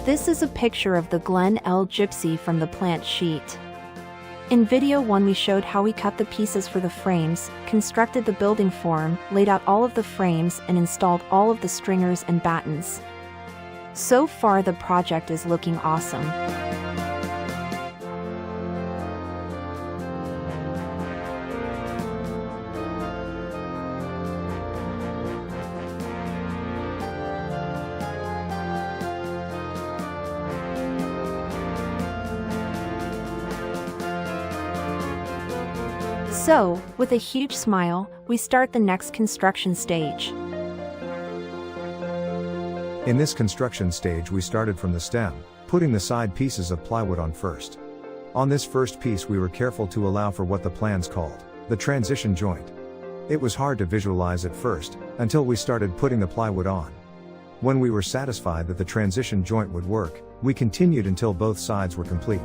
This is a picture of the Glen-L Gypsy from the plant sheet. In video 1 we showed how we cut the pieces for the frames, constructed the building form, laid out all of the frames and installed all of the stringers and battens. So far the project is looking awesome. So, with a huge smile, we start the next construction stage. In this construction stage we started from the stem, putting the side pieces of plywood on first. On this first piece we were careful to allow for what the plans called the transition joint. It was hard to visualize at first, until we started putting the plywood on. When we were satisfied that the transition joint would work, we continued until both sides were complete.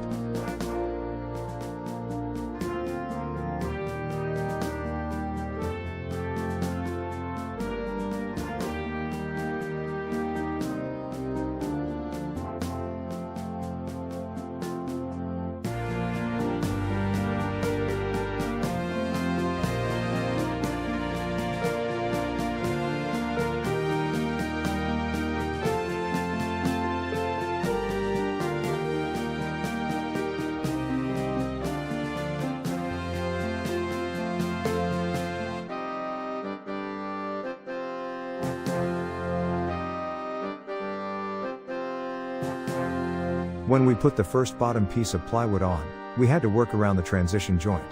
When we put the first bottom piece of plywood on, we had to work around the transition joint.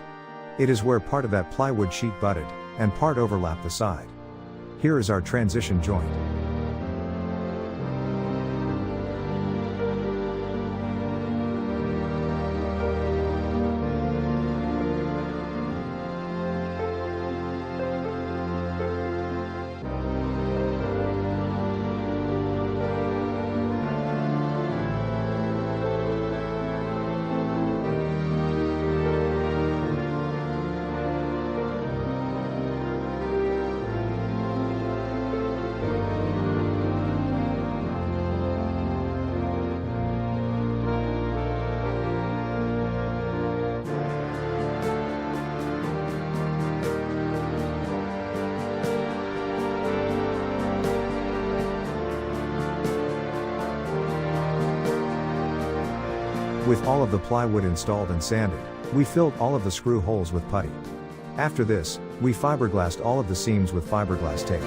It is where part of that plywood sheet butted, and part overlapped the side. Here is our transition joint. With all of the plywood installed and sanded, we filled all of the screw holes with putty. After this, we fiberglassed all of the seams with fiberglass tape.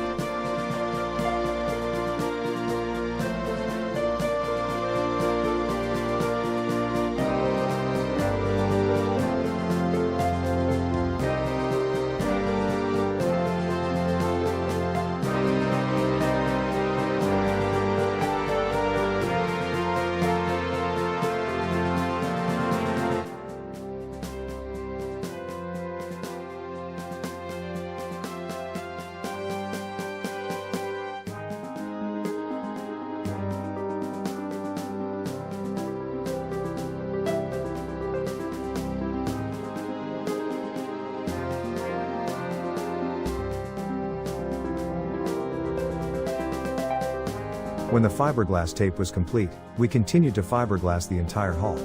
When the fiberglass tape was complete, we continued to fiberglass the entire hull.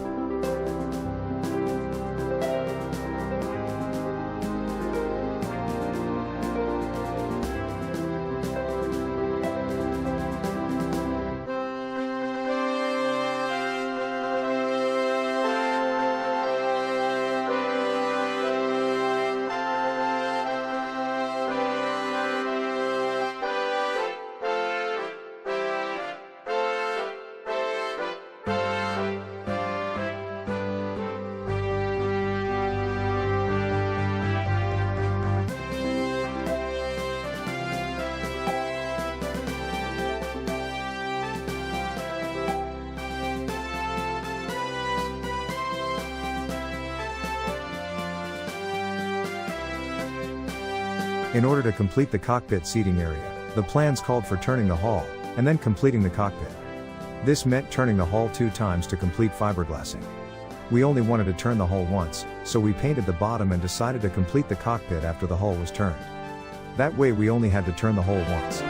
In order to complete the cockpit seating area, the plans called for turning the hull, and then completing the cockpit. This meant turning the hull 2 times to complete fiberglassing. We only wanted to turn the hull once, so we painted the bottom and decided to complete the cockpit after the hull was turned. That way we only had to turn the hole once.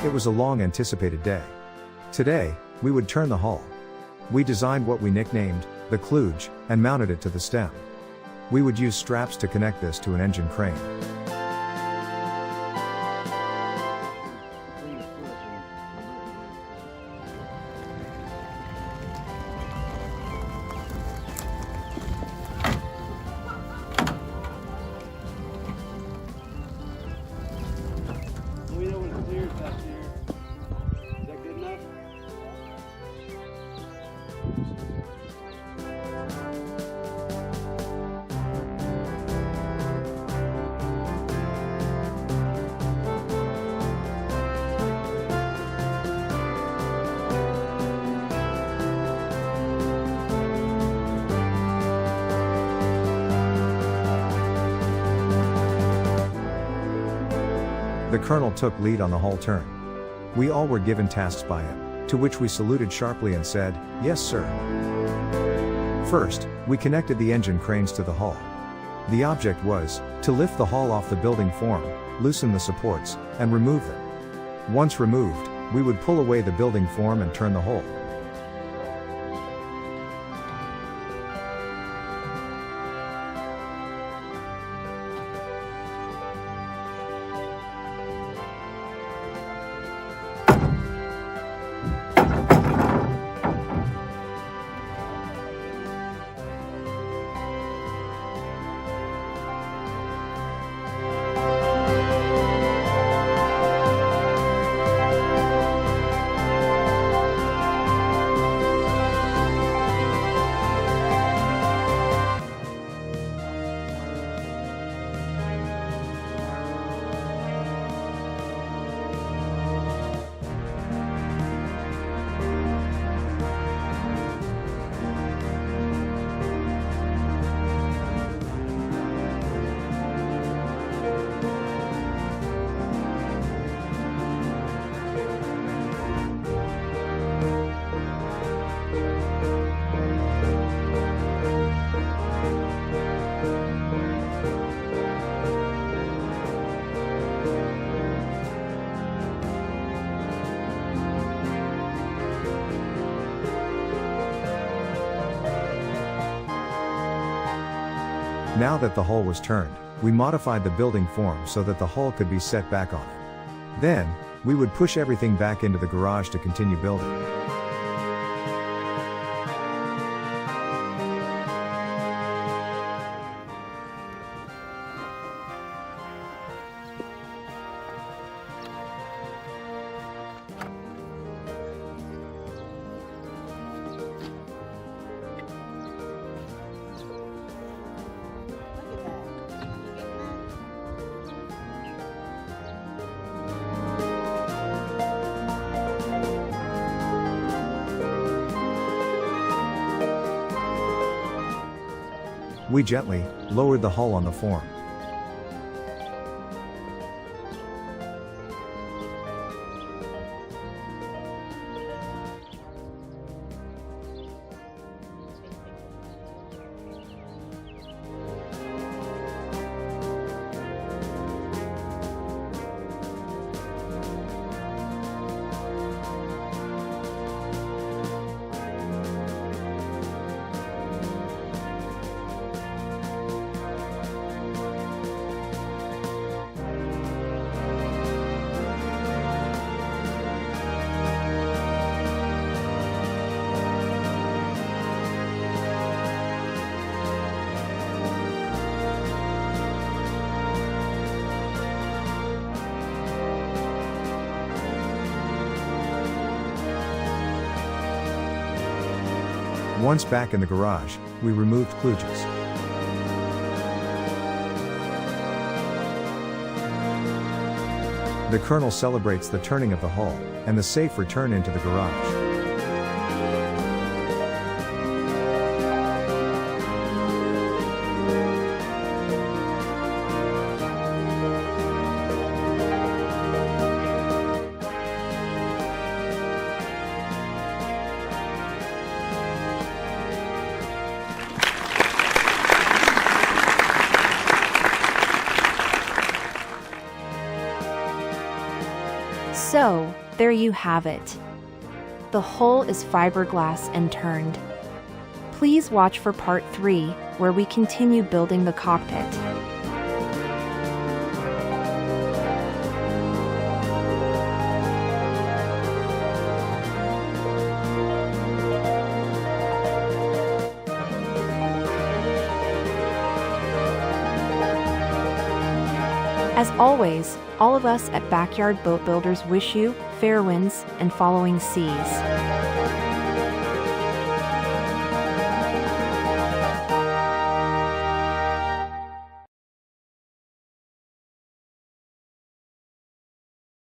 It was a long anticipated day. Today, we would turn the hull. We designed what we nicknamed the kludge and mounted it to the stem. We would use straps to connect this to an engine crane. We know it's clear back here. Is that good enough? The colonel took lead on the hull turn. We all were given tasks by him, to which we saluted sharply and said, "Yes, sir." First, we connected the engine cranes to the hull. The object was to lift the hull off the building form, loosen the supports, and remove them. Once removed, we would pull away the building form and turn the hull. Now that the hull was turned, we modified the building form so that the hull could be set back on it. Then, we would push everything back into the garage to continue building. We gently lowered the hull on the form. Once back in the garage, we removed kludges. The colonel celebrates the turning of the hull, and the safe return into the garage. So, there you have it. The hull is fiberglass and turned. Please watch for part 3, where we continue building the cockpit. As always, all of us at Backyard Boat Builders wish you fair winds and following seas.